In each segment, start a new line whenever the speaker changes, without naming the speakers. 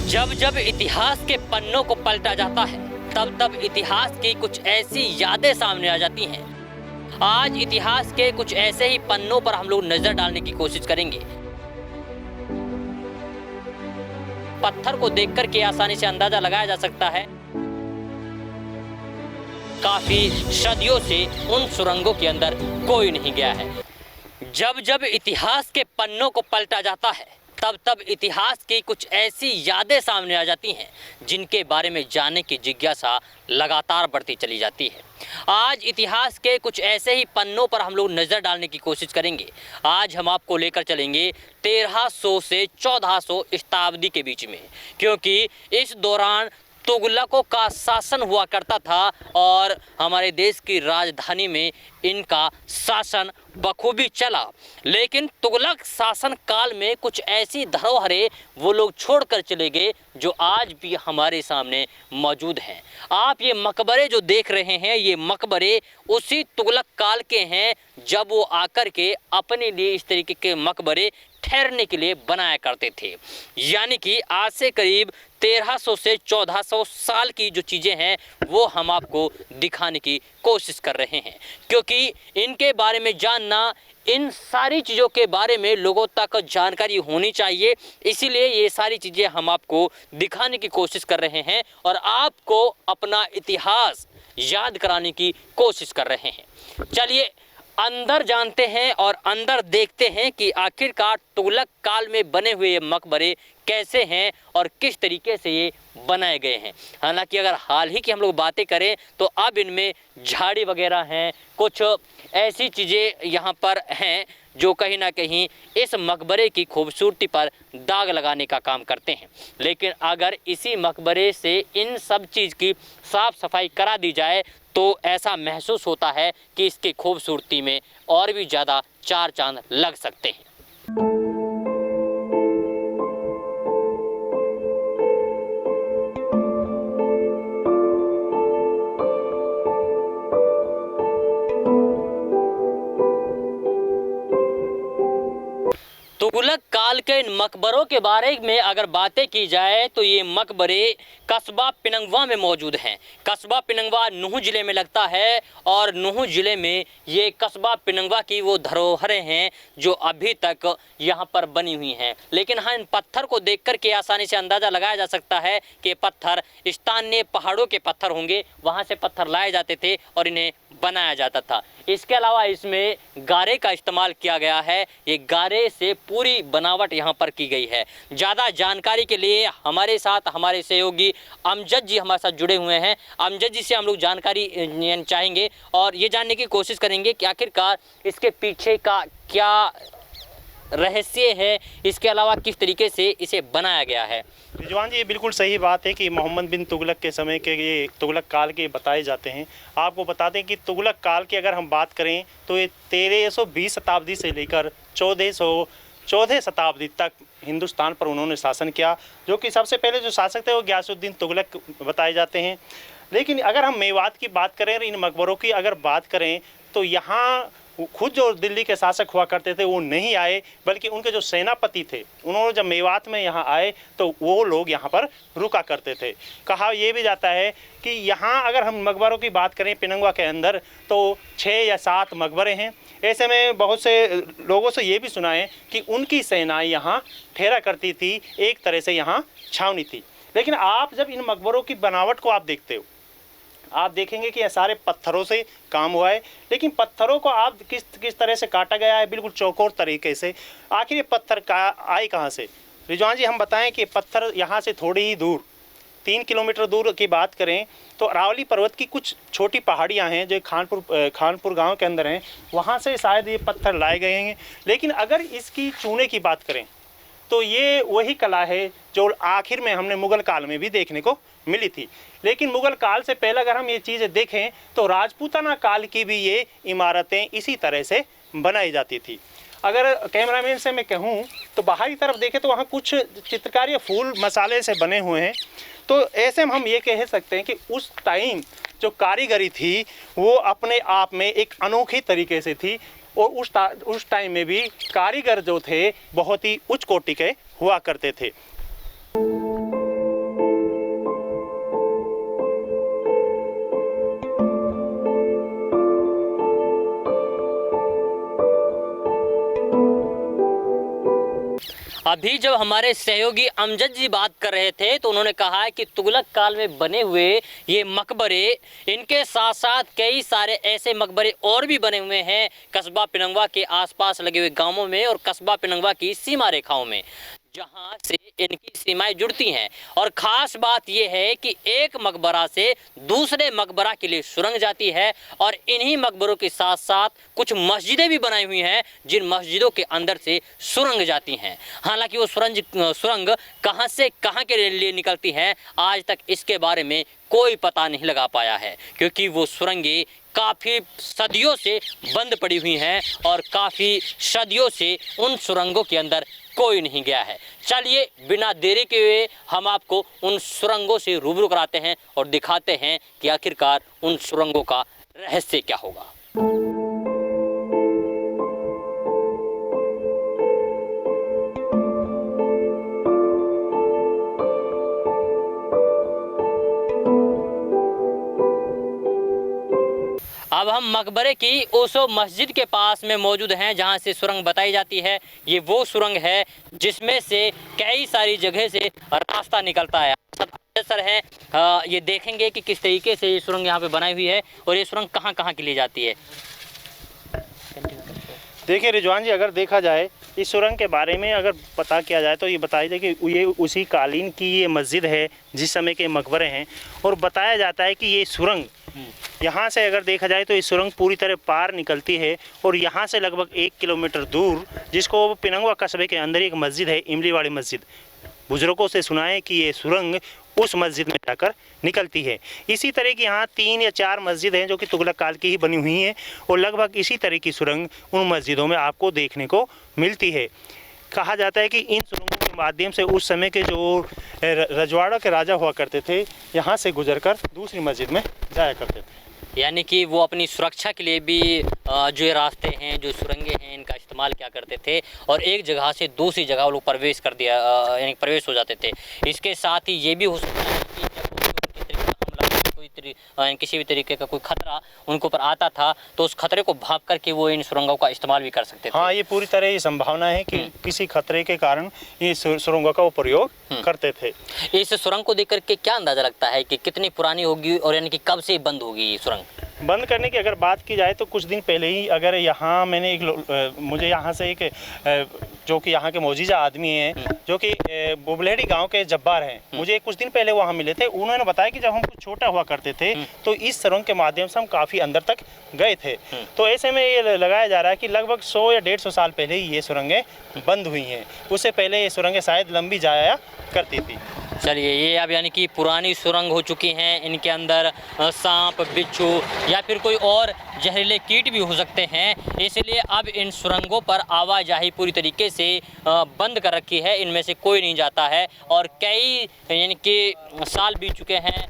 जब जब इतिहास के पन्नों को पलटा जाता है तब तब इतिहास की कुछ ऐसी यादें सामने आ जाती हैं। आज इतिहास के कुछ ऐसे ही पन्नों पर हम लोग नजर डालने की कोशिश करेंगे। पत्थर को देखकर के आसानी से अंदाजा लगाया जा सकता है काफी सदियों से उन सुरंगों के अंदर कोई नहीं गया है। जब जब इतिहास के पन्नों को पलटा जाता है तब तब इतिहास की कुछ ऐसी यादें सामने आ जाती हैं जिनके बारे में जानने की जिज्ञासा लगातार बढ़ती चली जाती है। आज इतिहास के कुछ ऐसे ही पन्नों पर हम लोग नज़र डालने की कोशिश करेंगे। आज हम आपको लेकर चलेंगे 1300 से 1400 शताब्दी के बीच में, क्योंकि इस दौरान तुगलकों का शासन हुआ करता था और हमारे देश की राजधानी में इनका शासन बखूबी चला। लेकिन तुगलक शासन काल में कुछ ऐसी धरोहरें वो लोग छोड़कर चले गए जो आज भी हमारे सामने मौजूद हैं। आप ये मकबरे जो देख रहे हैं, ये मकबरे उसी तुगलक काल के हैं जब वो आकर के अपने लिए इस तरीके के मकबरे ठहरने के लिए बनाया करते थे। यानी कि आज से करीब 1300 से 1400 साल की जो चीज़ें हैं वो हम आपको दिखाने की कोशिश कर रहे हैं, क्योंकि इनके बारे में जानना, इन सारी चीज़ों के बारे में लोगों तक जानकारी होनी चाहिए। इसीलिए ये सारी चीज़ें हम आपको दिखाने की कोशिश कर रहे हैं और आपको अपना इतिहास याद कराने की कोशिश कर रहे हैं। चलिए अंदर जानते हैं और अंदर देखते हैं कि आखिरकार तुगलक काल में बने हुए ये मकबरे कैसे हैं और किस तरीके से ये बनाए गए हैं। हालांकि अगर हाल ही की हम लोग बातें करें तो अब इनमें झाड़ी वगैरह हैं, कुछ ऐसी चीज़ें यहाँ पर हैं जो कहीं ना कहीं इस मकबरे की खूबसूरती पर दाग लगाने का काम करते हैं। लेकिन अगर इसी मकबरे से इन सब चीज़ की साफ़ सफाई करा दी जाए तो ऐसा महसूस होता है कि इसकी खूबसूरती में और भी ज़्यादा चार चांद लग सकते हैं। तुगलक काल के इन मकबरों के बारे में अगर बातें की जाए तो ये मकबरे कस्बा पिनंगवा में मौजूद हैं। कस्बा पिनंगवा नूह ज़िले में लगता है और नूह ज़िले में ये कस्बा पिनंगवा की वो धरोहरें हैं जो अभी तक यहाँ पर बनी हुई हैं। लेकिन हाँ, इन पत्थर को देखकर के आसानी से अंदाज़ा लगाया जा सकता है कि पत्थर स्थानीय पहाड़ों के पत्थर होंगे, वहाँ से पत्थर लाए जाते थे और इन्हें बनाया जाता था। इसके अलावा इसमें गारे का इस्तेमाल किया गया है। ये गारे से पूरी बनावट यहाँ पर की गई है। ज़्यादा जानकारी के लिए हमारे साथ हमारे सहयोगी अमजद जी हमारे साथ जुड़े हुए हैं। अमजद जी से हम लोग जानकारी चाहेंगे और ये जानने की कोशिश करेंगे कि आखिरकार इसके पीछे का क्या रहस्य है, इसके अलावा किस तरीके से इसे बनाया गया है।
रिजवान जी, ये बिल्कुल सही बात है कि मोहम्मद बिन तुगलक के समय के ये तुगलक काल के बताए जाते हैं। आपको बता दें कि तुगलक काल की अगर हम बात करें तो ये 1320 शताब्दी से लेकर 1414 शताब्दी तक हिंदुस्तान पर उन्होंने शासन किया, जो कि सबसे पहले जो शासक थे वो गयासुद्दीन तुगलक बताए जाते हैं। लेकिन अगर हम मेवात की बात करें, इन मकबरों की अगर बात करें तो यहाँ खुद जो दिल्ली के शासक हुआ करते थे वो नहीं आए, बल्कि उनके जो सेनापति थे उन्होंने जब मेवात में यहाँ आए तो वो लोग यहाँ पर रुका करते थे। कहा यह भी जाता है कि यहाँ अगर हम मकबरों की बात करें पिनंगवा के अंदर तो 6 या 7 मकबरे हैं। ऐसे में बहुत से लोगों से ये भी सुना है कि उनकी सेनाएँ यहाँ ठहरा करती थी, एक तरह से यहाँ छावनी थी। लेकिन आप जब इन मकबरों की बनावट को आप देखते हो, आप देखेंगे कि ये सारे पत्थरों से काम हुआ है। लेकिन पत्थरों को आप किस तरह से काटा गया है, बिल्कुल चौकोर तरीके से। आखिर ये पत्थर आए कहाँ से? रिजवान जी, हम बताएं कि पत्थर यहाँ से थोड़ी ही दूर 3 किलोमीटर दूर की बात करें तो अरावली पर्वत की कुछ छोटी पहाड़ियाँ हैं जो खानपुर गांव के अंदर हैं, वहाँ से शायद ये पत्थर लाए गए हैं। लेकिन अगर इसकी चूने की बात करें तो ये वही कला है जो आखिर में हमने मुग़ल काल में भी देखने को मिली थी। लेकिन मुग़ल काल से पहले अगर हम ये चीज़ें देखें तो राजपूताना काल की भी ये इमारतें इसी तरह से बनाई जाती थी। अगर कैमरामैन से मैं कहूँ तो बाहरी तरफ देखें तो वहाँ कुछ चित्रकारी फूल मसाले से बने हुए हैं। तो ऐसे में हम ये कह सकते हैं कि उस टाइम जो कारीगरी थी वो अपने आप में एक अनोखी तरीके से थी और उस टाइम में भी कारीगर जो थे बहुत ही उच्च कोटि के हुआ करते थे।
अभी जब हमारे सहयोगी अमजद जी बात कर रहे थे तो उन्होंने कहा है कि तुगलक काल में बने हुए ये मकबरे, इनके साथ साथ कई सारे ऐसे मकबरे और भी बने हुए हैं कस्बा पिनंगवा के आसपास लगे हुए गांवों में और कस्बा पिनंगवा की सीमा रेखाओं में, जहां से इनकी सीमाएं जुड़ती हैं। और ख़ास बात यह है कि एक मकबरा से दूसरे मकबरा के लिए सुरंग जाती है और इन्हीं मकबरों के साथ साथ कुछ मस्जिदें भी बनाई हुई हैं जिन मस्जिदों के अंदर से सुरंग जाती हैं। हालांकि वो सुरंग कहां से कहां के लिए निकलती हैं आज तक इसके बारे में कोई पता नहीं लगा पाया है, क्योंकि वो सुरंगें काफ़ी सदियों से बंद पड़ी हुई हैं और काफ़ी सदियों से उन सुरंगों के अंदर कोई नहीं गया है। चलिए बिना देरी के हुए हम आपको उन सुरंगों से रूबरू कराते हैं और दिखाते हैं कि आखिरकार उन सुरंगों का रहस्य क्या होगा। अब हम मकबरे की उस मस्जिद के पास में मौजूद हैं जहां से सुरंग बताई जाती है। ये वो सुरंग है जिसमें से कई सारी जगह से रास्ता निकलता है। सर है ये देखेंगे कि किस तरीके से ये सुरंग यहाँ पे बनाई हुई है और ये सुरंग कहाँ कहाँ के लिए जाती है।
देखिए रिजवान जी, अगर देखा जाए इस सुरंग के बारे में अगर पता किया जाए तो ये बताया जाए कि ये उसी कालीन की ये मस्जिद है जिस समय के मकबरे हैं। और बताया जाता है कि ये सुरंग यहाँ से अगर देखा जाए तो ये सुरंग पूरी तरह पार निकलती है और यहाँ से लगभग 1 किलोमीटर दूर, जिसको पिनंगवा कस्बे के अंदर एक मस्जिद है, इमली वाली मस्जिद, बुजुर्गों से सुना है कि ये सुरंग उस मस्जिद में जाकर निकलती है। इसी तरह की यहाँ 3 या 4 मस्जिद हैं जो कि तुगलक काल की ही बनी हुई हैं और लगभग इसी तरह की सुरंग उन मस्जिदों में आपको देखने को मिलती है। कहा जाता है कि इन सुरंगों के माध्यम से उस समय के जो रजवाड़ा के राजा हुआ करते थे यहाँ से गुजरकर दूसरी मस्जिद में जाया करते थे।
यानी कि वो अपनी सुरक्षा के लिए भी जो ये रास्ते हैं, जो सुरंगें हैं, इनका इस्तेमाल क्या करते थे और एक जगह से दूसरी जगह वो लोग प्रवेश कर दिया यानी प्रवेश हो जाते थे। इसके साथ ही ये भी हो सकता है कि किसी भी तरीके का कोई खतरा उनके ऊपर आता था तो उस खतरे को भाग करके वो इन सुरंगों का इस्तेमाल भी कर सकते थे।
हाँ, ये पूरी तरह ये संभावना है कि किसी खतरे के कारण ये सुरंगों का वो प्रयोग करते थे।
इस सुरंग को देख करके क्या अंदाजा लगता है कि कितनी पुरानी होगी और यानी कि कब से बंद होगी ये सुरंग?
बंद करने की अगर बात की जाए तो कुछ दिन पहले ही, अगर यहाँ मैंने मुझे यहाँ से एक जो कि यहाँ के मौजूदा आदमी हैं जो कि बुबलेहड़ी गांव के जब्बार हैं, मुझे कुछ दिन पहले वहाँ मिले थे। उन्होंने बताया कि जब हम कुछ छोटा हुआ करते थे तो इस सुरंग के माध्यम से हम काफ़ी अंदर तक गए थे। तो ऐसे में ये लगाया जा रहा है कि लगभग 100 या 150 साल पहले ही ये सुरंगें बंद हुई हैं। उससे पहले ये सुरंगें शायद लंबी जाया करती थी।
चलिए, ये अब यानी कि पुरानी सुरंग हो चुकी हैं। इनके अंदर सांप, बिच्छू या फिर कोई और जहरीले कीट भी हो सकते हैं, इसलिए अब इन सुरंगों पर आवाजाही पूरी तरीके से बंद कर रखी है। इनमें से कोई नहीं जाता है और कई यानी कि साल बीत चुके हैं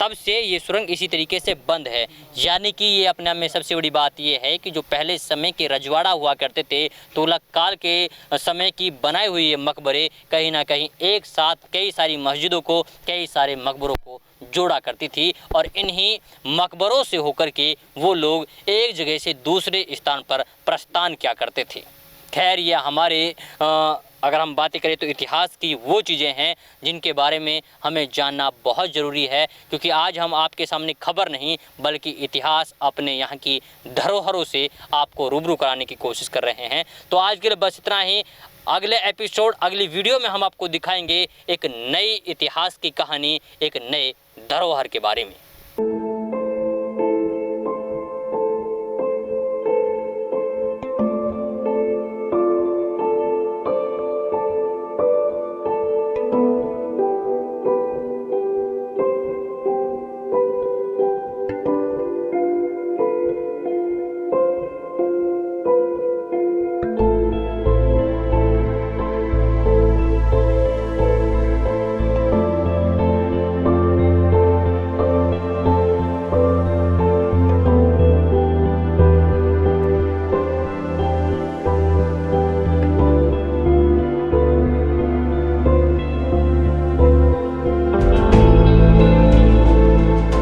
तब से ये सुरंग इसी तरीके से बंद है। यानी कि ये अपने आप में सबसे बड़ी बात ये है कि जो पहले समय के रजवाड़ा हुआ करते थे, तुगलक काल के समय की बनाई हुई ये मकबरे कहीं ना कहीं एक साथ कई सारी मस्जिदों को, कई सारे मकबरों को जोड़ा करती थी और इन्हीं मकबरों से होकर के वो लोग एक जगह से दूसरे स्थान पर प्रस्थान किया करते थे। खैर, ये हमारे अगर हम बातें करें तो इतिहास की वो चीज़ें हैं जिनके बारे में हमें जानना बहुत ज़रूरी है, क्योंकि आज हम आपके सामने खबर नहीं बल्कि इतिहास अपने यहाँ की धरोहरों से आपको रूबरू कराने की कोशिश कर रहे हैं। तो आज के लिए बस इतना ही। अगले एपिसोड, अगली वीडियो में हम आपको दिखाएंगे एक नई इतिहास की कहानी, एक नए धरोहर के बारे में।